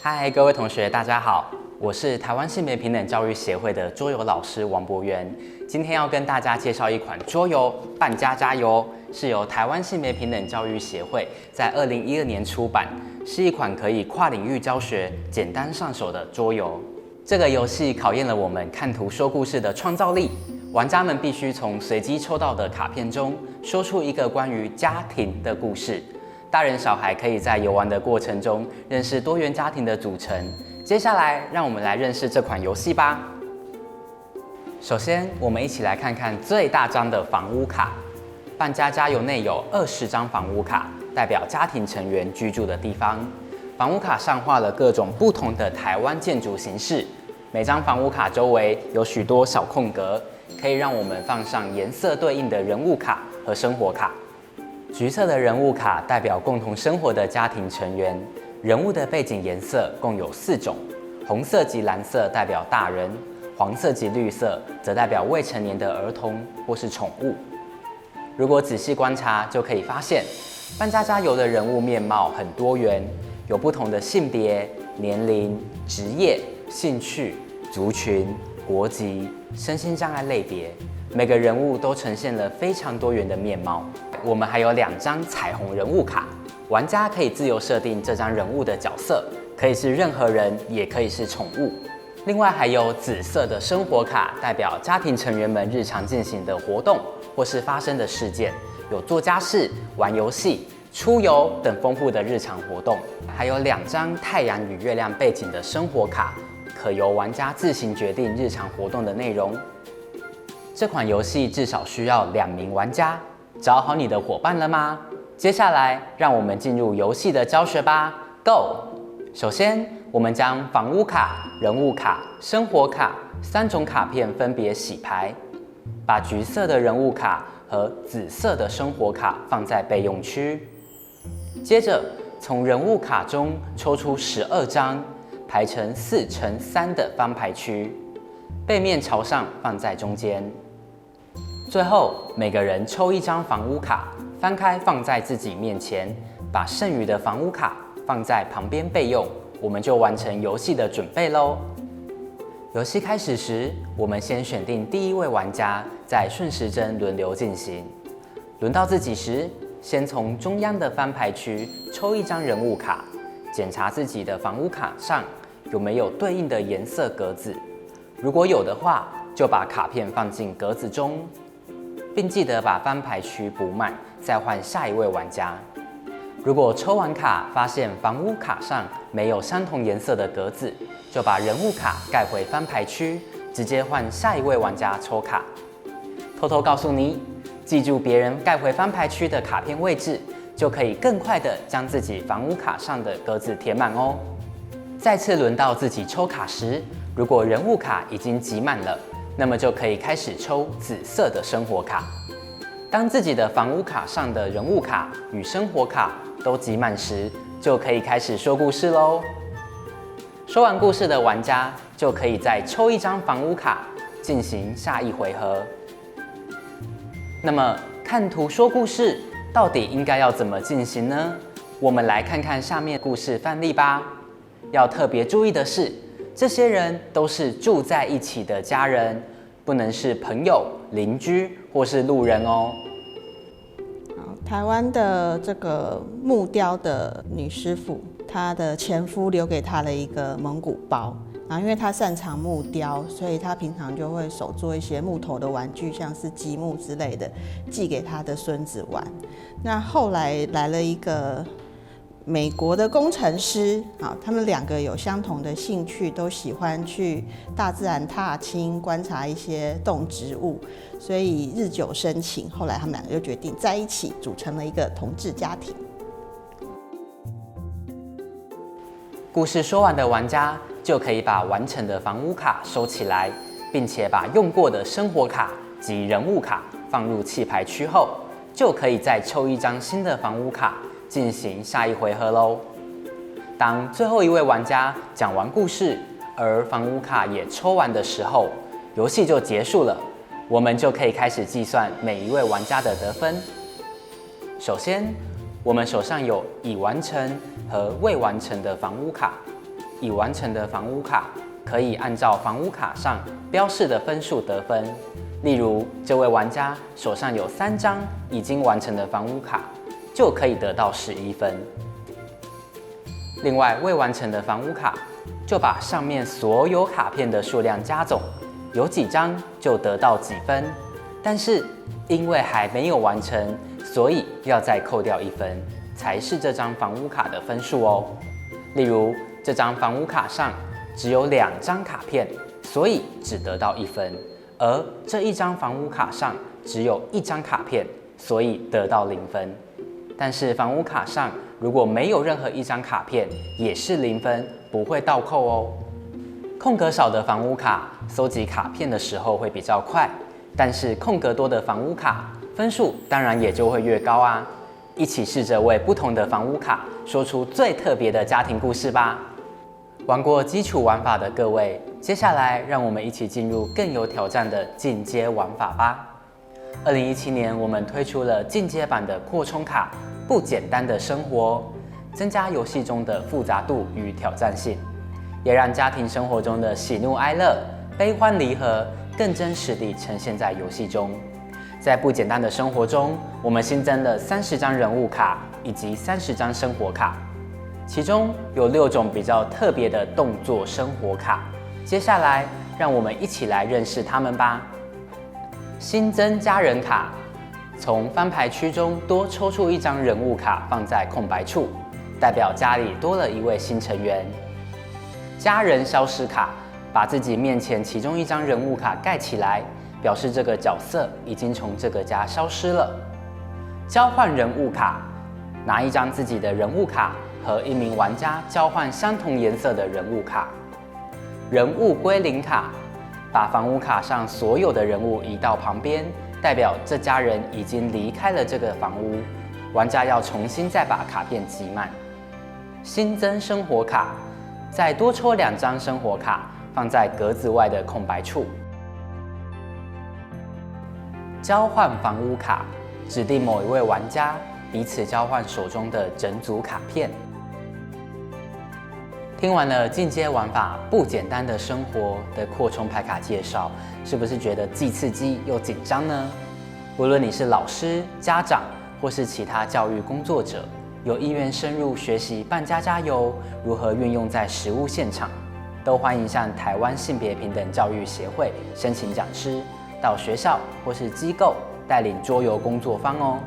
嗨，各位同学，大家好，我是台湾性别平等教育协会的桌游老师王博元。今天要跟大家介绍一款桌游《扮家家游》，是由台湾性别平等教育协会在2012年出版，是一款可以跨领域教学、简单上手的桌游。这个游戏考验了我们看图说故事的创造力。玩家们必须从随机抽到的卡片中说出一个关于家庭的故事。大人小孩可以在游玩的过程中认识多元家庭的组成。接下来，让我们来认识这款游戏吧。首先，我们一起来看看最大张的房屋卡。扮家家游内有20张房屋卡，代表家庭成员居住的地方。房屋卡上画了各种不同的台湾建筑形式，每张房屋卡周围有许多小空格，可以让我们放上颜色对应的人物卡和生活卡。橘色的人物卡代表共同生活的家庭成员，人物的背景颜色共有4种，红色及蓝色代表大人，黄色及绿色则代表未成年的儿童或是宠物。如果仔细观察，就可以发现，扮家家游的人物面貌很多元，有不同的性别、年龄、职业、兴趣、族群、国籍、身心障碍类别，每个人物都呈现了非常多元的面貌。我们还有2张彩虹人物卡，玩家可以自由设定这张人物的角色，可以是任何人，也可以是宠物。另外还有紫色的生活卡，代表家庭成员们日常进行的活动或是发生的事件，有做家事、玩游戏、出游等丰富的日常活动。还有2张太阳与月亮背景的生活卡，可由玩家自行决定日常活动的内容。这款游戏至少需要2名玩家。找好你的伙伴了吗？接下来，让我们进入游戏的教学吧 ，Go！ 首先，我们将房屋卡、人物卡、生活卡3种卡片分别洗牌，把橘色的人物卡和紫色的生活卡放在备用区。接着，从人物卡中抽出12张，排成4×3的方牌区，背面朝上放在中间。最后，每个人抽1张房屋卡，翻开放在自己面前，把剩余的房屋卡放在旁边备用，我们就完成游戏的准备咯。游戏开始时，我们先选定第1位玩家，再顺时针轮流进行。轮到自己时，先从中央的翻牌区抽1张人物卡，检查自己的房屋卡上有没有对应的颜色格子，如果有的话，就把卡片放进格子中，并记得把翻牌区补满，再换下一位玩家。如果抽完卡发现房屋卡上没有相同颜色的格子，就把人物卡盖回翻牌区，直接换下一位玩家抽卡。偷偷告诉你，记住别人盖回翻牌区的卡片位置，就可以更快地将自己房屋卡上的格子填满哦。再次轮到自己抽卡时，如果人物卡已经集满了，那么就可以开始抽紫色的生活卡。当自己的房屋卡上的人物卡与生活卡都集满时，就可以开始说故事咯。说完故事的玩家就可以再抽1张房屋卡，进行下一回合。那么看图说故事到底应该要怎么进行呢？我们来看看下面故事范例吧。要特别注意的是，这些人都是住在一起的家人，不能是朋友、邻居或是路人哦。台湾的这个木雕的女师傅，她的前夫留给她的一个蒙古包，然后因为她擅长木雕，所以她平常就会手做一些木头的玩具，像是积木之类的，寄给她的孙子玩。那后来来了一个美国的工程师，他们2个有相同的兴趣，都喜欢去大自然踏青，观察一些动植物，所以日久生情。后来他们2个就决定在一起，组成了一个同志家庭。故事说完的玩家就可以把完成的房屋卡收起来，并且把用过的生活卡及人物卡放入弃牌区后，就可以再抽1张新的房屋卡，进行下一回合咯。当最后一位玩家讲完故事，而房屋卡也抽完的时候，游戏就结束了，我们就可以开始计算每一位玩家的得分。首先，我们手上有已完成和未完成的房屋卡，已完成的房屋卡，可以按照房屋卡上标示的分数得分。例如，这位玩家手上有3张已经完成的房屋卡，就可以得到11分。另外，未完成的房屋卡，就把上面所有卡片的数量加总，有几张就得到几分。但是因为还没有完成，所以要再扣掉1分，才是这张房屋卡的分数哦。例如，这张房屋卡上只有2张卡片，所以只得到1分。而这一张房屋卡上只有1张卡片，所以得到0分。但是房屋卡上如果没有任何1张卡片，也是0分，不会倒扣哦。空格少的房屋卡，搜集卡片的时候会比较快，但是空格多的房屋卡，分数当然也就会越高啊。一起试着为不同的房屋卡说出最特别的家庭故事吧。玩过基础玩法的各位，接下来让我们一起进入更有挑战的进阶玩法吧。2017年，我们推出了进阶版的扩充卡“不简单的生活”，增加游戏中的复杂度与挑战性，也让家庭生活中的喜怒哀乐、悲欢离合更真实地呈现在游戏中。在不简单的生活中，我们新增了30张人物卡以及30张生活卡，其中有6种比较特别的动作生活卡。接下来，让我们一起来认识它们吧。新增家人卡，从翻牌区中多抽出1张人物卡放在空白处，代表家里多了1位新成员。家人消失卡，把自己面前其中1张人物卡盖起来，表示这个角色已经从这个家消失了。交换人物卡，拿1张自己的人物卡和1名玩家交换相同颜色的人物卡。人物归零卡，把房屋卡上所有的人物移到旁边，代表这家人已经离开了这个房屋，玩家要重新再把卡片集满。新增生活卡，再多抽2张生活卡放在格子外的空白处。交换房屋卡，指定某一位玩家彼此交换手中的整组卡片。听完了进阶玩法不简单的生活的扩充牌卡介绍，是不是觉得既刺激又紧张呢？无论你是老师、家长或是其他教育工作者，有意愿深入学习扮家家游如何运用在实务现场，都欢迎向台湾性别平等教育协会申请讲师，到学校或是机构带领桌游工作坊哦。